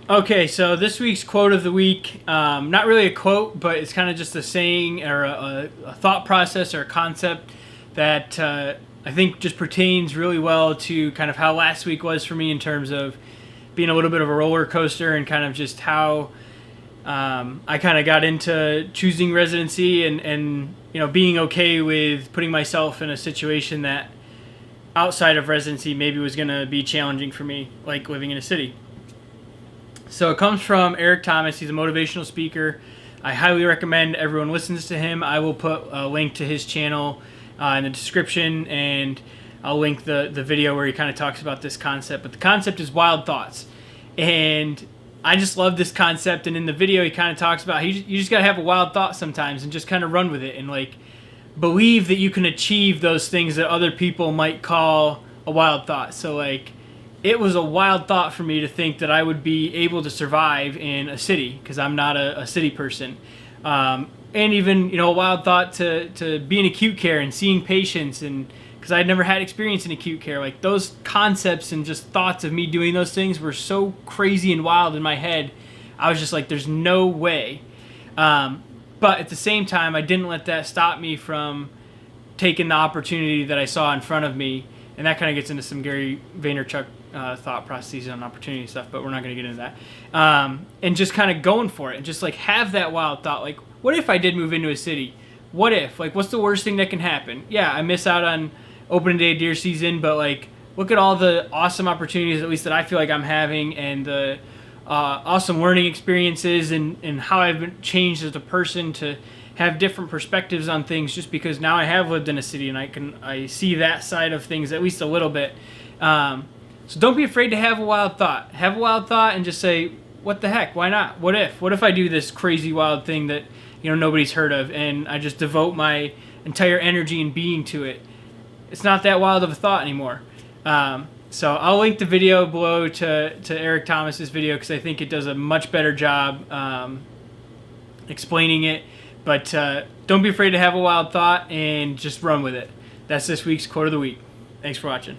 Okay, so this week's quote of the week, not really a quote, but it's kind of just a saying or a thought process or a concept that I think just pertains really well to kind of how last week was for me in terms of being a little bit of a roller coaster and kind of just how I kind of got into choosing residency and being okay with putting myself in a situation that outside of residency maybe was going to be challenging for me, like living in a city. So it comes from Eric Thomas. He's a motivational speaker. I highly recommend everyone listens to him. I will put a link to his channel in the description, and I'll link the video where he kind of talks about this concept. But the concept is wild thoughts. And I just love this concept. And in the video, he kind of talks about you just got to have a wild thought sometimes and just kind of run with it and like believe that you can achieve those things that other people might call a wild thought. So like, it was a wild thought for me to think that I would be able to survive in a city because I'm not a city person. And even, a wild thought to be in acute care and seeing patients, and because I'd never had experience in acute care. Like, those concepts and just thoughts of me doing those things were so crazy and wild in my head. I was just like, there's no way. But at the same time, I didn't let that stop me from taking the opportunity that I saw in front of me. And that kind of gets into some Gary Vaynerchuk thought processes on opportunity stuff, but we're not going to get into that. And just kind of going for it and just like have that wild thought. Like, what if I did move into a city? What if? Like, what's the worst thing that can happen? Yeah, I miss out on opening day deer season, but like, look at all the awesome opportunities, at least that I feel like I'm having, and the awesome learning experiences and how I've been changed as a person to have different perspectives on things just because now I have lived in a city and I see that side of things at least a little bit. So don't be afraid to have a wild thought. Have a wild thought and just say, what the heck? Why not? What if? What if I do this crazy wild thing that nobody's heard of, and I just devote my entire energy and being to it? It's not that wild of a thought anymore. So I'll link the video below to Eric Thomas's video because I think it does a much better job explaining it. But don't be afraid to have a wild thought and just run with it. That's this week's quote of the week. Thanks for watching.